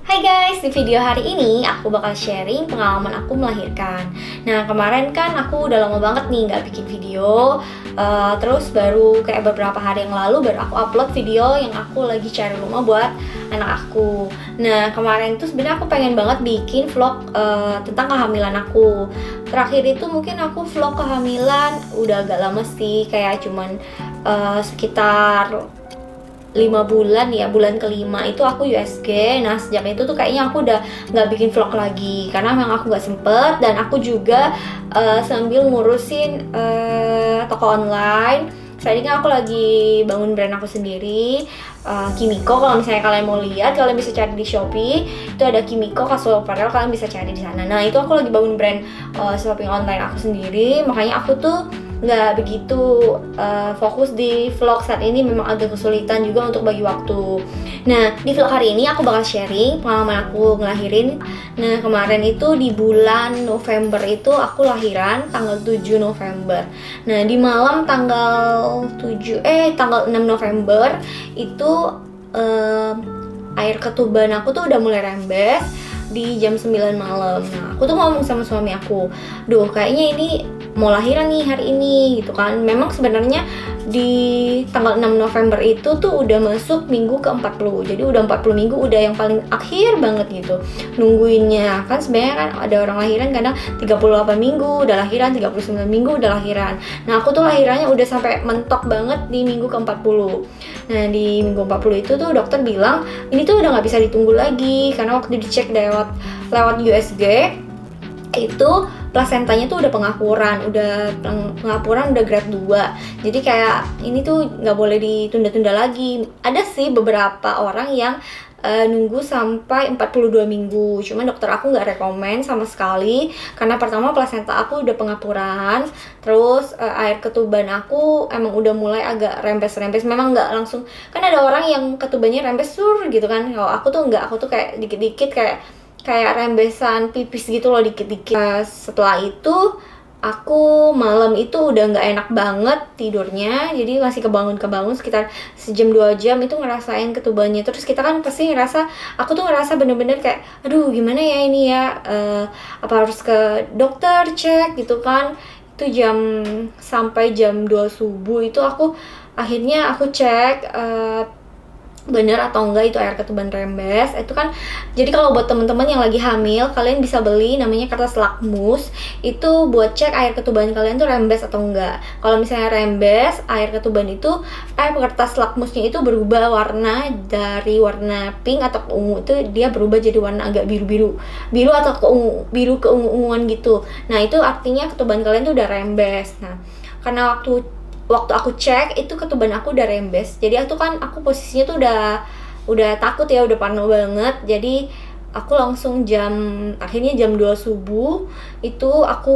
Hai guys, di video hari ini aku bakal sharing pengalaman aku melahirkan. Nah, kemarin kan aku udah lama banget nih nggak bikin video. Terus baru kayak beberapa hari yang lalu baru aku upload video yang aku lagi cari rumah buat anak aku. Nah, kemarin tuh sebenarnya aku pengen banget bikin vlog tentang kehamilan aku. Terakhir itu mungkin aku vlog kehamilan udah agak lama sih, kayak cuman sekitar 5 bulan ya, bulan kelima itu aku USG. Nah, sejak itu tuh kayaknya aku udah nggak bikin vlog lagi karena memang aku nggak sempet, dan aku juga sambil ngurusin toko online. Saat ini kan aku lagi bangun brand aku sendiri, Kimiko. Kalau misalnya kalian mau lihat, kalian bisa cari di Shopee. Itu ada Kimiko Casual Apparel, kalian bisa cari di sana. Nah, itu aku lagi bangun brand shopping online aku sendiri. Makanya aku tuh nggak begitu fokus di vlog saat ini, memang agak kesulitan juga untuk bagi waktu. Nah, di vlog hari ini aku bakal sharing pengalaman aku ngelahirin. Nah, kemarin itu di bulan November itu aku lahiran tanggal 7 November. Nah, di malam tanggal 6 November itu air ketuban aku tuh udah mulai rembes di jam 9 malam. Nah, aku tuh ngomong sama suami aku, duh kayaknya ini mau lahiran nih hari ini gitu kan. Memang sebenarnya di tanggal 6 November itu tuh udah masuk minggu ke-40. Jadi udah 40 minggu, udah yang paling akhir banget gitu nungguinnya. Kan sebenarnya kan ada orang lahiran kadang 38 minggu udah lahiran, 39 minggu udah lahiran. Nah, aku tuh lahirannya udah sampai mentok banget di minggu ke-40. Nah, di minggu 40 itu tuh dokter bilang ini tuh udah nggak bisa ditunggu lagi, karena waktu dicek lewat USG itu plasentanya tuh udah pengapuran udah grade 2. Jadi kayak ini tuh nggak boleh ditunda-tunda lagi. Ada sih beberapa orang yang nunggu sampai 42 minggu. Cuman dokter aku nggak rekomen sama sekali, karena pertama plasenta aku udah pengapuran, terus air ketuban aku emang udah mulai agak rembes-rembes. Memang nggak langsung, kan ada orang yang ketubannya rembes gitu kan. Kalau aku tuh nggak, aku tuh kayak dikit-dikit kayak rembesan pipis gitu loh, dikit-dikit. Setelah itu aku malam itu udah nggak enak banget tidurnya, jadi masih kebangun sekitar sejam 2 jam itu ngerasain ketubannya. Terus kita kan pasti aku tuh ngerasa bener-bener kayak aduh gimana ya ini ya, apa harus ke dokter cek gitu kan. Itu sampai jam 2 subuh itu akhirnya aku cek bener atau enggak itu air ketuban rembes. Itu kan, jadi kalau buat teman-teman yang lagi hamil, kalian bisa beli namanya kertas lakmus, itu buat cek air ketuban kalian tuh rembes atau enggak. Kalau misalnya rembes air ketuban itu, kertas lakmusnya itu berubah warna dari warna pink atau ungu, itu dia berubah jadi warna agak biru atau keunguan gitu. Nah, itu artinya ketuban kalian tuh udah rembes. Nah, karena waktu aku cek itu ketuban aku udah rembes, jadi aku posisinya tuh udah takut ya, udah parno banget. Jadi aku langsung akhirnya jam 2 subuh itu aku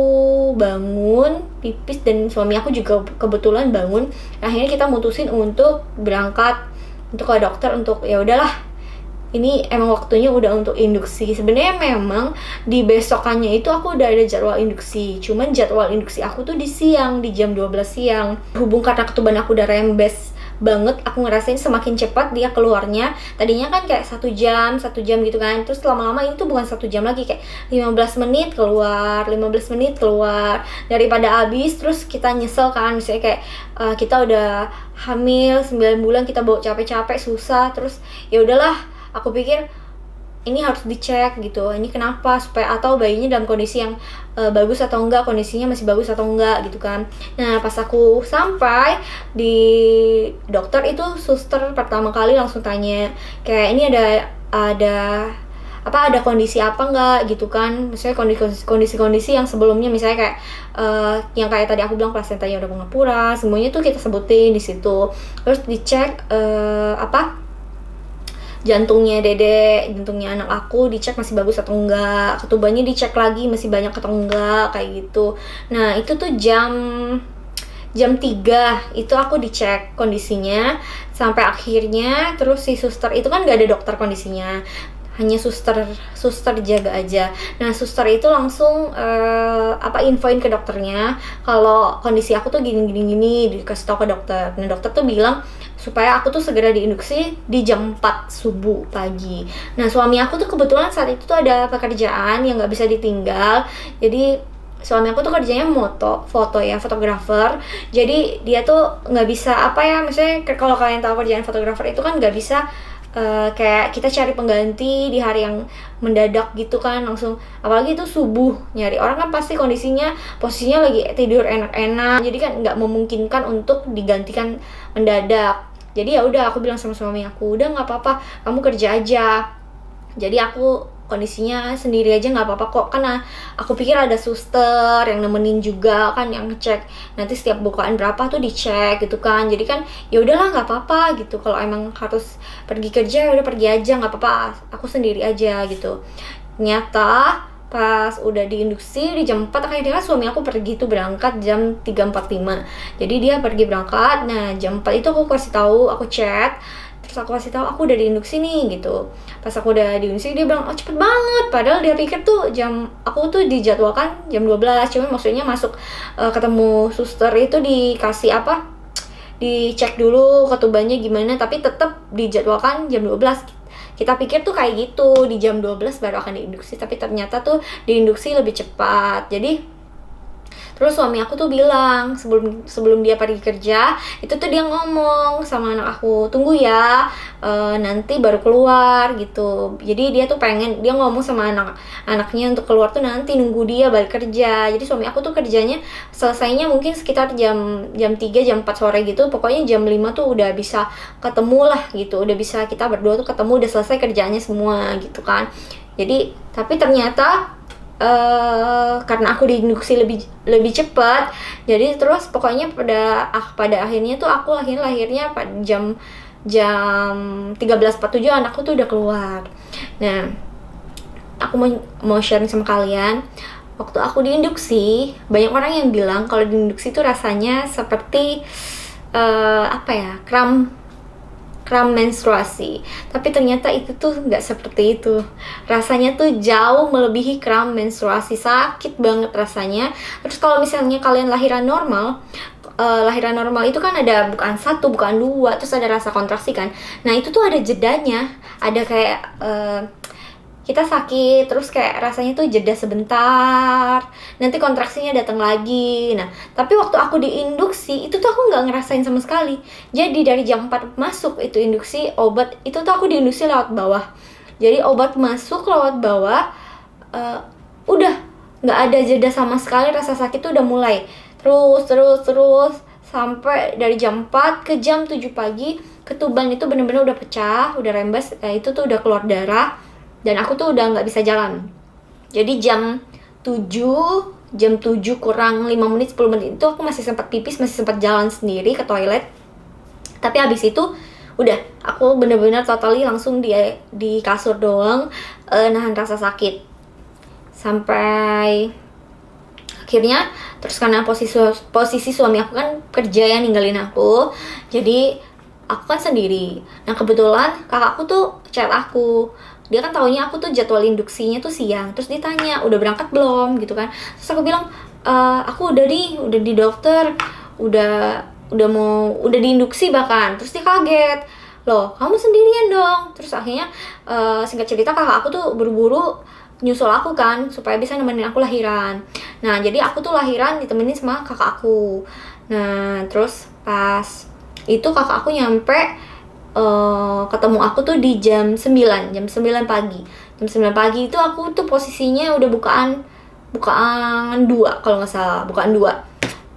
bangun pipis, dan suami aku juga kebetulan bangun. Akhirnya kita mutusin untuk berangkat untuk ke dokter, untuk ya udahlah ini emang waktunya udah untuk induksi. Sebenarnya memang di besokannya itu aku udah ada jadwal induksi, cuman jadwal induksi aku tuh di siang, di jam 12 siang. Hubung karena ketuban aku udah rembes banget, aku ngerasain semakin cepat dia keluarnya. Tadinya kan kayak 1 jam gitu kan, terus lama-lama ini tuh bukan 1 jam lagi, kayak 15 menit keluar, daripada habis terus kita nyesel kan. Misalnya kayak kita udah hamil 9 bulan, kita bawa capek-capek susah, terus ya udahlah, aku pikir ini harus dicek gitu, ini kenapa, supaya atau bayinya dalam kondisi yang bagus atau enggak, kondisinya masih bagus atau enggak gitu kan. Nah, pas aku sampai di dokter itu, suster pertama kali langsung tanya kayak ini ada kondisi apa enggak gitu kan. Misalnya kondisi yang sebelumnya, misalnya kayak yang kayak tadi aku bilang plasentanya udah pengapuran, semuanya tuh kita sebutin di situ. Terus dicek jantungnya anak aku dicek masih bagus atau enggak, ketubannya dicek lagi masih banyak atau enggak, kayak gitu. Nah, itu tuh jam 3 itu aku dicek kondisinya sampai akhirnya. Terus si suster itu kan gak ada dokter kondisinya, hanya suster jaga aja. Nah, suster itu langsung infoin ke dokternya kalau kondisi aku tuh gini, dikasih tahu ke dokter. Nah, dokter tuh bilang supaya aku tuh segera diinduksi di jam 4 subuh pagi. Nah, suami aku tuh kebetulan saat itu tuh ada pekerjaan yang nggak bisa ditinggal. Jadi suami aku tuh kerjanya foto ya, fotografer. Jadi dia tuh nggak bisa apa ya, misalnya kalau kalian tahu kerjaan fotografer itu kan nggak bisa kayak kita cari pengganti di hari yang mendadak gitu kan, langsung, apalagi itu subuh, nyari orang kan pasti kondisinya posisinya lagi tidur enak-enak, jadi kan nggak memungkinkan untuk digantikan mendadak. Jadi ya udah, aku bilang sama suami aku, udah nggak apa-apa, kamu kerja aja. Jadi aku kondisinya sendiri aja nggak apa-apa kok, karena aku pikir ada suster yang nemenin juga kan, yang ngecek nanti setiap bukaan berapa tuh dicek gitu kan. Jadi kan ya udahlah, nggak apa-apa gitu, kalau emang harus pergi kerja ya udah pergi aja, nggak apa-apa, aku sendiri aja gitu. Ternyata pas udah diinduksi di jam 4, akhirnya suami aku pergi tuh, berangkat jam 3.45. Jadi dia pergi berangkat. Nah, jam 4 itu aku kasih tahu, aku chat, terus aku kasih tahu aku udah diinduksi nih gitu. Pas aku udah diinduksi, dia bilang, oh cepet banget, padahal dia pikir tuh aku tuh dijadwalkan jam 12. Cuma maksudnya masuk ketemu suster itu dikasih apa, dicek dulu ketubannya gimana, tapi tetap dijadwalkan jam 12. Kita pikir tuh kayak gitu, di jam 12 baru akan diinduksi, tapi ternyata tuh diinduksi lebih cepat. Jadi terus suami aku tuh bilang, sebelum dia pergi kerja, itu tuh dia ngomong sama anak aku, tunggu ya, nanti baru keluar gitu. Jadi dia ngomong sama anaknya untuk keluar tuh nanti, nunggu dia balik kerja. Jadi suami aku tuh kerjanya selesainya mungkin sekitar jam 3, jam 4 sore gitu. Pokoknya jam 5 tuh udah bisa ketemu lah gitu, udah bisa kita berdua tuh ketemu, udah selesai kerjaannya semua gitu kan. Jadi tapi ternyata karena aku diinduksi lebih cepat, jadi terus pokoknya pada akhirnya tuh aku lahirnya pada jam 13.47 anakku tuh udah keluar. Nah, aku mau sharing sama kalian, waktu aku diinduksi, banyak orang yang bilang kalau diinduksi tuh rasanya seperti kram menstruasi, tapi ternyata itu tuh nggak seperti itu. Rasanya tuh jauh melebihi kram menstruasi, sakit banget rasanya. Terus kalau misalnya kalian lahiran normal itu kan ada bukan 1, bukan 2, terus ada rasa kontraksi kan. Nah itu tuh ada jedanya, ada kayak kita sakit, terus kayak rasanya tuh jeda sebentar, nanti kontraksinya datang lagi. Nah, tapi waktu aku diinduksi, itu tuh aku nggak ngerasain sama sekali. Jadi dari jam 4 masuk itu induksi, obat, itu tuh aku diinduksi lewat bawah. Jadi obat masuk lewat bawah, udah nggak ada jeda sama sekali, rasa sakit tuh udah mulai. Terus, sampai dari jam 4 ke jam 7 pagi, ketuban itu bener-bener udah pecah, udah rembes, itu tuh udah keluar darah. Dan aku tuh udah nggak bisa jalan. Jadi jam 7 kurang 5 menit, 10 menit itu aku masih sempat pipis, masih sempat jalan sendiri ke toilet. Tapi habis itu udah, aku bener-bener totally langsung di kasur doang, nahan rasa sakit. Sampai akhirnya, terus karena posisi suami aku kan kerja ya, ninggalin aku, jadi aku kan sendiri. Nah kebetulan kakakku tuh chat aku, dia kan taunya aku tuh jadwal induksinya tuh siang, terus ditanya udah berangkat belum gitu kan. Terus aku bilang aku udah di dokter, udah diinduksi bahkan. Terus dia kaget, loh kamu sendirian dong. Terus akhirnya singkat cerita kakak aku tuh buru-buru nyusul aku kan, supaya bisa nemenin aku lahiran. Nah jadi aku tuh lahiran ditemenin sama kakak aku. Nah terus pas itu kakak aku nyampe, ketemu aku tuh di jam 9 pagi. Jam 9 pagi itu aku tuh posisinya udah bukaan 2 kalau nggak salah, bukaan 2.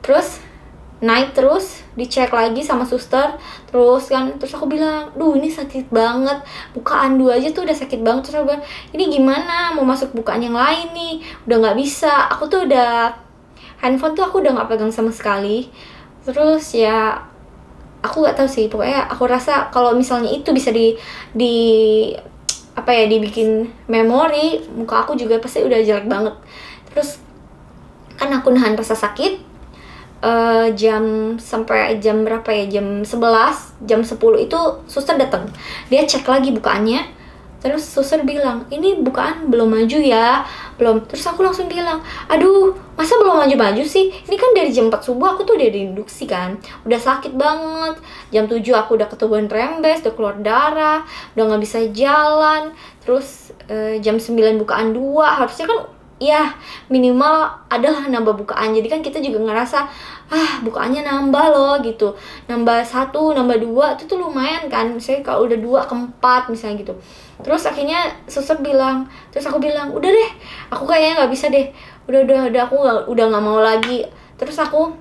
Terus naik, terus dicek lagi sama suster, terus aku bilang, duh ini sakit banget, bukaan 2 aja tuh udah sakit banget. Terus aku bilang, ini gimana mau masuk bukaan yang lain nih, udah nggak bisa. Aku tuh udah, handphone tuh aku udah nggak pegang sama sekali. Terus ya aku nggak tahu sih, pokoknya aku rasa kalau misalnya itu bisa dibikin memori, muka aku juga pasti udah jelek banget. Terus kan aku nahan rasa sakit, sampai jam berapa ya, jam 11, jam 10 itu suster datang, dia cek lagi bukaannya, Terus suster bilang, ini bukaan belum maju ya, belum. Terus aku langsung bilang, aduh masa belum maju-maju sih, ini kan dari jam 4 subuh aku tuh udah diinduksi kan, udah sakit banget. Jam 7 aku udah ketuban rembes, udah keluar darah, udah gak bisa jalan. Terus jam 9 bukaan 2, harusnya kan ya minimal adalah nambah bukaan. Jadi kan kita juga ngerasa bukaannya nambah loh gitu, nambah 1, nambah 2 itu tuh lumayan kan, misalnya kalau udah 2 ke 4 misalnya gitu. Terus akhirnya suster bilang, terus aku bilang udah deh, aku kayaknya nggak bisa deh, udah aku udah nggak mau lagi. Terus aku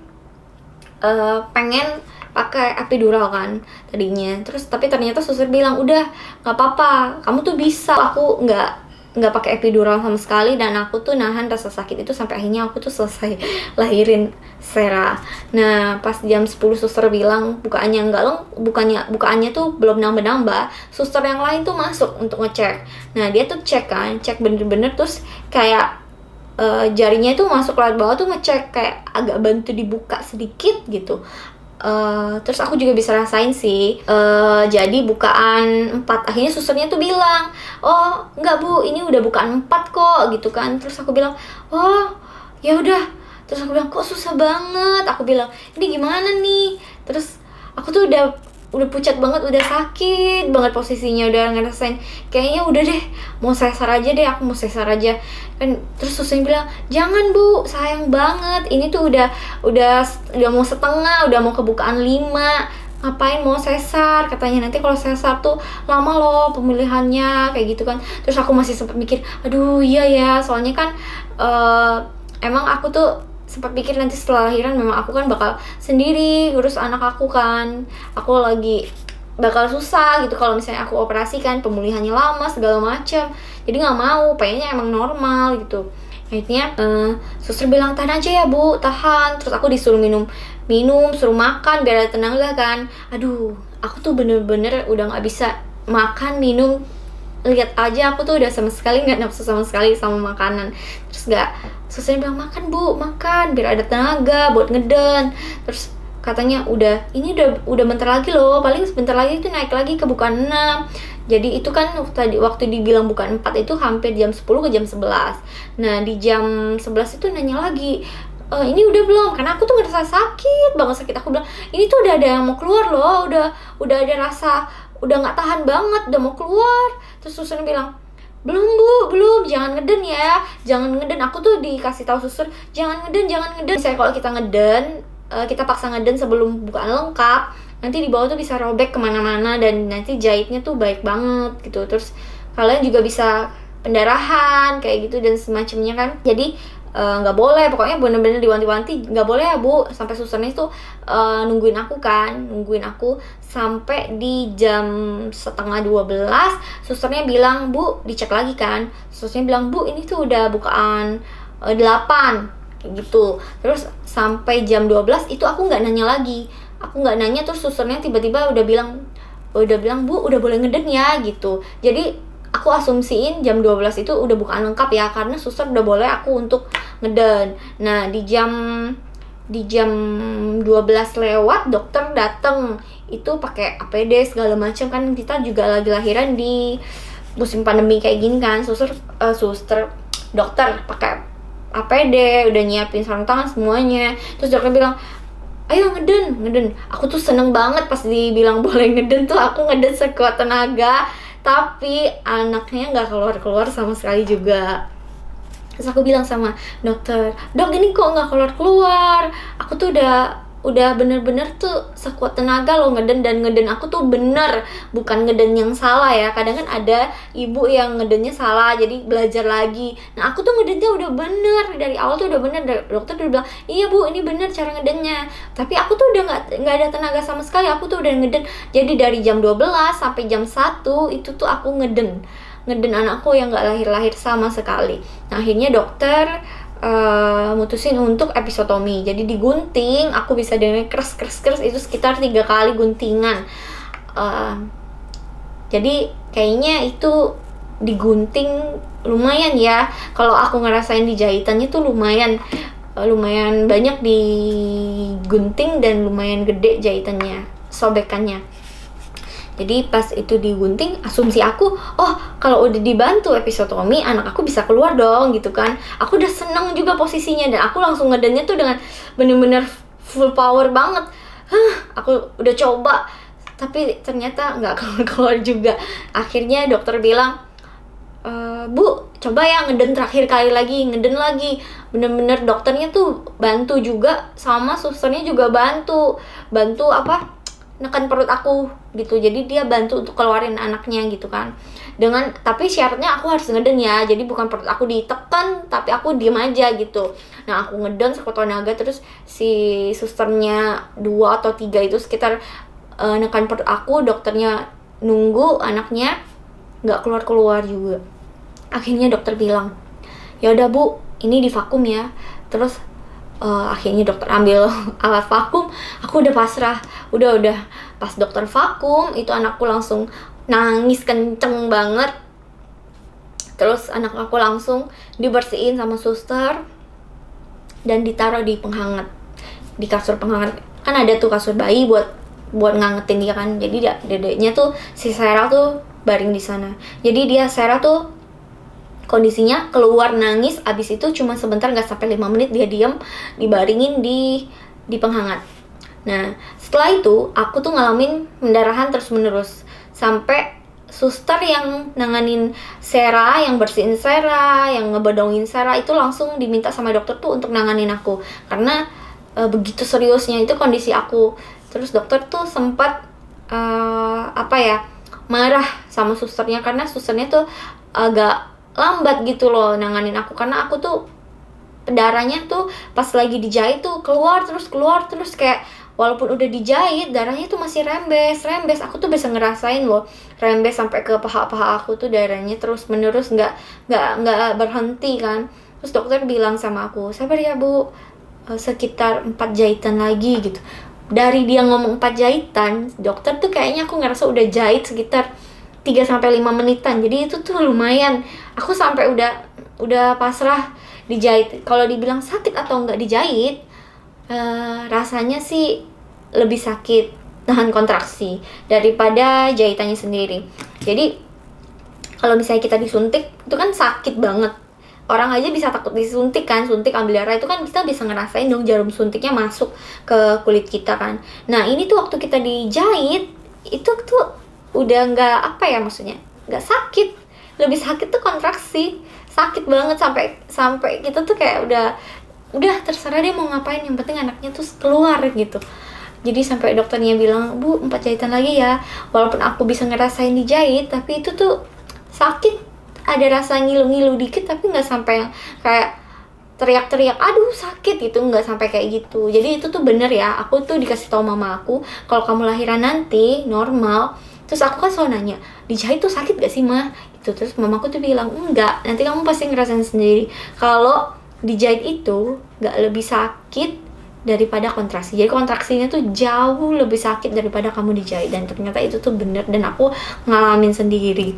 pengen pakai epidural kan tadinya, terus tapi ternyata suster bilang udah nggak apa-apa, kamu tuh bisa. Aku nggak pakai epidural sama sekali, dan aku tuh nahan rasa sakit itu sampai akhirnya aku tuh selesai lahirin Sera. Nah pas jam 10 suster bilang bukaannya tuh belum nambah-nambah, suster yang lain tuh masuk untuk ngecek. Nah dia tuh cek bener-bener, terus kayak jarinya itu masuk lewat bawah tuh ngecek, kayak agak bantu dibuka sedikit gitu. Terus aku juga bisa rasain sih, jadi bukaan 4. Akhirnya susternya tuh bilang, oh enggak bu, ini udah bukaan 4 kok gitu kan. Terus aku bilang, oh ya udah. Terus aku bilang, kok susah banget. Aku bilang, ini gimana nih. Terus aku tuh udah pucat banget, udah sakit banget posisinya, udah ngerasain kayaknya udah deh mau sesar aja deh, aku mau sesar aja kan. Terus susternya bilang, jangan bu, sayang banget, ini tuh udah mau setengah, udah mau kebukaan 5, ngapain mau sesar, katanya nanti kalau sesar tuh lama loh pemulihannya kayak gitu kan. Terus aku masih sempat mikir, aduh iya ya, soalnya kan emang aku tuh sempat pikir nanti setelah lahiran memang aku kan bakal sendiri ngurus anak aku kan, aku lagi bakal susah gitu kalau misalnya aku operasi kan, pemulihannya lama segala macam. Jadi nggak mau, pengennya emang normal gitu. Akhirnya suster bilang tahan aja ya bu, tahan. Terus aku disuruh minum, suruh makan biar ada tenaga kan. Aduh aku tuh bener-bener udah nggak bisa makan minum. Lihat aja aku tuh udah sama sekali nggak nafsu sama sekali sama makanan. Terus susternya bilang, makan bu, makan biar ada tenaga buat ngeden. Terus katanya ini udah bentar lagi loh, paling sebentar lagi itu naik lagi ke bukaan 6. Jadi itu kan waktu dibilang bukaan 4 itu hampir jam 10 ke jam 11. Nah di jam 11 itu nanya lagi, ini udah belum? Karena aku tuh ngerasa sakit banget, sakit. Aku bilang, ini tuh udah ada yang mau keluar loh, udah ada rasa, udah nggak tahan banget, udah mau keluar. Terus susternya bilang, belum bu, belum, jangan ngeden ya, jangan ngeden. Aku tuh dikasih tahu suster, jangan ngeden. Misalnya kalau kita ngeden, kita paksa ngeden sebelum bukaan lengkap, nanti di bawah tuh bisa robek kemana-mana, dan nanti jahitnya tuh baik banget gitu. Terus kalian juga bisa pendarahan kayak gitu dan semacamnya kan. Jadi nggak boleh, pokoknya bener-bener diwanti-wanti nggak boleh ya bu. Sampai susternya itu nungguin aku sampai di jam setengah 12. Susternya bilang, bu dicek lagi kan, susternya bilang, bu ini tuh udah bukaan 8 kayak gitu. Terus sampai jam 12 itu aku nggak nanya lagi, terus susternya tiba-tiba udah bilang bu udah boleh ngeden ya gitu. Jadi aku asumsiin jam 12 itu udah bukaan lengkap ya, karena suster udah boleh aku untuk ngeden. Nah di jam 12 lewat dokter datang, itu pakai APD segala macam kan, kita juga lagi lahiran di musim pandemi kayak gini kan. Dokter pakai APD, udah nyiapin sarung tangan semuanya. Terus dokter bilang, ayo ngeden. Aku tuh seneng banget pas dibilang boleh ngeden tuh, aku ngeden sekuat tenaga. Tapi anaknya nggak keluar sama sekali juga. Terus aku bilang sama dokter, dok ini kok nggak keluar. Aku tuh udah bener-bener tuh sekuat tenaga loh ngeden, dan ngeden aku tuh bener, bukan ngeden yang salah ya. Kadang kan ada ibu yang ngedennya salah, jadi belajar lagi. Nah aku tuh ngedennya udah bener, dari awal tuh udah bener. Dokter udah bilang, iya bu ini bener cara ngedennya. Tapi aku tuh udah nggak ada tenaga sama sekali, aku tuh udah ngeden. Jadi dari jam 12 sampai jam 1 itu tuh aku ngeden anakku yang nggak lahir sama sekali. Nah akhirnya dokter mutusin untuk episiotomi, jadi digunting. Aku bisa dengar kers itu sekitar 3 kali guntingan. Jadi kayaknya itu digunting lumayan ya. Kalau aku ngerasain di jahitannya tuh lumayan banyak digunting dan lumayan gede jahitannya, sobekannya. Jadi pas itu digunting, asumsi aku, oh kalau udah dibantu episiotomi, anak aku bisa keluar dong gitu kan. Aku udah seneng juga posisinya, dan aku langsung ngedennya tuh dengan bener-bener full power banget. Aku udah coba, tapi ternyata nggak keluar juga. Akhirnya dokter bilang, Bu, coba ya ngeden terakhir kali lagi, ngeden lagi. Bener-bener dokternya tuh bantu juga, sama susternya juga bantu apa, nekan perut aku gitu. Jadi dia bantu untuk keluarin anaknya gitu kan. Tapi syaratnya aku harus ngeden ya. Jadi bukan perut aku ditekan, tapi aku diem aja gitu. Nah, aku ngeden sekuat tenaga, terus si susternya 2 atau 3 itu sekitar nekan perut aku, dokternya nunggu anaknya nggak keluar juga. Akhirnya dokter bilang, ya udah Bu, ini divakum ya. Terus akhirnya dokter ambil alat vakum. Aku udah pasrah, udah pas dokter vakum itu anakku langsung nangis kenceng banget. Terus anak aku langsung dibersihin sama suster dan ditaruh di penghangat, di kasur penghangat. Kan ada tuh kasur bayi buat ngangetin dia kan. Jadi dedeknya tuh, si Sarah tuh baring di sana. Jadi Sarah tuh kondisinya keluar nangis, abis itu cuma sebentar, gak sampai 5 menit dia diam, dibaringin di penghangat. Nah, setelah itu aku tuh ngalamin pendarahan terus menerus sampai suster yang nanganin Sarah, yang bersihin Sarah, yang ngebedongin Sarah itu langsung diminta sama dokter tuh untuk nanganin aku, karena begitu seriusnya itu kondisi aku. Terus dokter tuh sempat marah sama susternya, karena susternya tuh agak lambat gitu loh nanganin aku, karena aku tuh darahnya tuh pas lagi dijahit tuh keluar terus kayak walaupun udah dijahit darahnya tuh masih rembes. Aku tuh bisa ngerasain loh rembes sampai ke paha aku tuh, darahnya terus menerus nggak berhenti kan. Terus dokter bilang sama aku, sabar ya Bu, sekitar 4 jahitan lagi gitu. Dari dia ngomong 4 jahitan, dokter tuh kayaknya aku ngerasa udah jahit sekitar 3-5 menitan. Jadi itu tuh lumayan. Aku sampai udah pasrah dijahit. Kalau dibilang sakit atau enggak dijahit, rasanya sih lebih sakit tahan kontraksi daripada jahitannya sendiri. Jadi kalau misalnya kita disuntik itu kan sakit banget. Orang aja bisa takut disuntik kan, suntik ambil darah itu kan kita bisa ngerasain dong jarum suntiknya masuk ke kulit kita kan. Nah, ini tuh waktu kita dijahit itu tuh udah nggak maksudnya nggak sakit, lebih sakit tuh kontraksi, sakit banget sampai kita tuh kayak udah terserah dia mau ngapain, yang penting anaknya tuh keluar gitu. Jadi sampai dokternya bilang, Bu, 4 jahitan lagi ya. Walaupun aku bisa ngerasain dijahit, tapi itu tuh sakit, ada rasa ngilu-ngilu dikit, tapi nggak sampai yang kayak teriak-teriak aduh sakit gitu, nggak sampai kayak gitu. Jadi itu tuh bener ya, aku tuh dikasih tahu mama aku kalau kamu lahiran nanti normal. Terus aku kan selalu nanya, dijahit tuh sakit gak sih mah? Gitu. Terus mamaku tuh bilang, enggak, nanti kamu pasti ngerasain sendiri. Kalau dijahit itu gak lebih sakit daripada kontraksi. Jadi kontraksinya tuh jauh lebih sakit daripada kamu dijahit. Dan ternyata itu tuh bener, dan aku ngalamin sendiri.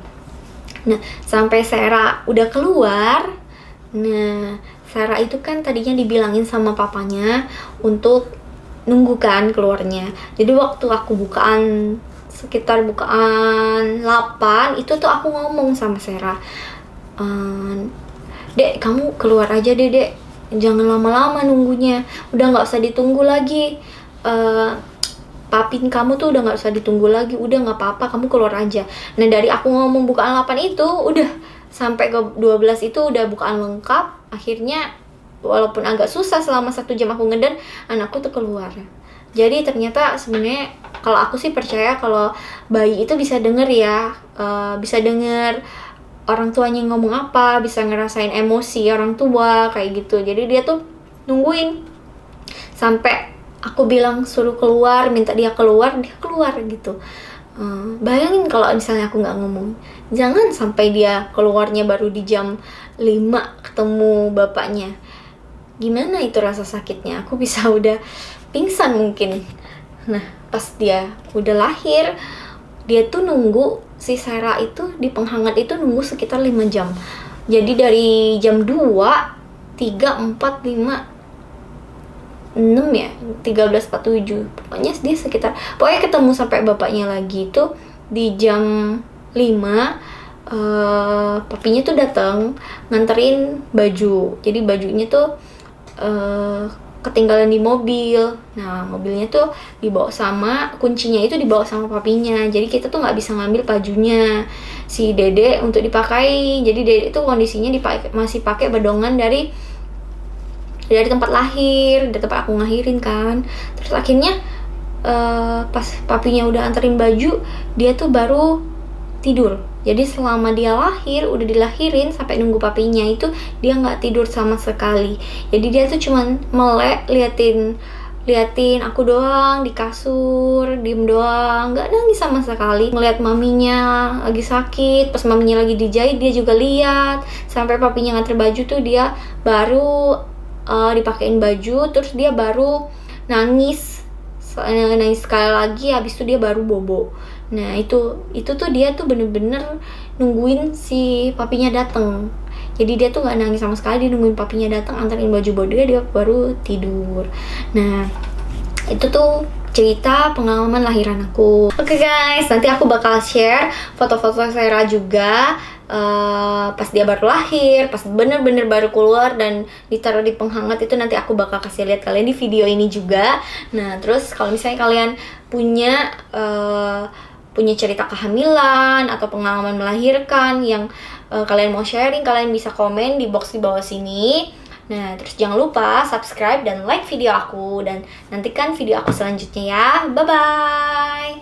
Nah, sampai Sarah udah keluar. Nah, Sarah itu kan tadinya dibilangin sama papanya untuk nunggu kan keluarnya. Jadi waktu aku sekitar bukaan 8 itu tuh aku ngomong sama Sarah, Dek, kamu keluar aja Dek, jangan lama-lama nunggunya, udah nggak usah ditunggu lagi, papin kamu tuh udah nggak usah ditunggu lagi, udah nggak apa-apa, kamu keluar aja. Nah, dari aku ngomong bukaan 8 itu udah sampai ke 12 itu udah bukaan lengkap. Akhirnya walaupun agak susah selama 1 jam aku ngeden, anakku tuh keluar. Jadi ternyata sebenarnya kalau aku sih percaya kalau bayi itu bisa denger ya, bisa denger orang tuanya ngomong apa, bisa ngerasain emosi orang tua kayak gitu. Jadi dia tuh nungguin sampai aku bilang suruh keluar, minta dia keluar gitu. Bayangin kalau misalnya aku nggak ngomong, jangan sampai dia keluarnya baru di jam 5 ketemu bapaknya. Gimana itu rasa sakitnya? Aku bisa udah pingsan mungkin. Nah, pas dia udah lahir, dia tuh nunggu, si Sarah itu di penghangat itu nunggu sekitar 5 jam. Jadi dari jam 2, 3, 4, 5, 6 ya, 13.47. Pokoknya ketemu sampai bapaknya lagi itu di jam 5 papinya tuh datang nganterin baju. Jadi bajunya tuh ketinggalan di mobil. Nah, mobilnya tuh dibawa sama, kuncinya itu dibawa sama papinya. Jadi kita tuh nggak bisa ngambil bajunya si Dede untuk dipakai. Jadi Dede tuh kondisinya masih pakai bedongan dari tempat lahir, dari tempat aku ngelahirin kan. Terus akhirnya pas papinya udah anterin baju, dia tuh baru tidur. Jadi selama dia lahir, udah dilahirin sampai nunggu papinya itu dia nggak tidur sama sekali. Jadi dia tuh cuman melek liatin aku doang di kasur, diem doang, nggak nangis sama sekali. Ngeliat maminya lagi sakit, pas maminya lagi dijahit dia juga lihat. Sampai papinya nganter baju tuh dia baru dipakein baju, terus dia baru nangis sekali lagi, habis itu dia baru bobo. Nah itu tuh dia tuh bener-bener nungguin si papinya dateng. Jadi dia tuh nggak nangis sama sekali, dia nungguin papinya datang anterin baju dia baru tidur. Nah itu tuh cerita pengalaman lahiran aku. Oke guys, nanti aku bakal share foto-foto Sera juga pas dia baru lahir, pas bener-bener baru keluar dan ditaruh di penghangat itu, nanti aku bakal kasih lihat kalian di video ini juga. Nah terus kalau misalnya kalian punya cerita kehamilan atau pengalaman melahirkan yang kalian mau sharing, kalian bisa komen di box di bawah sini. Nah, terus jangan lupa subscribe dan like video aku, dan nantikan video aku selanjutnya ya. Bye-bye!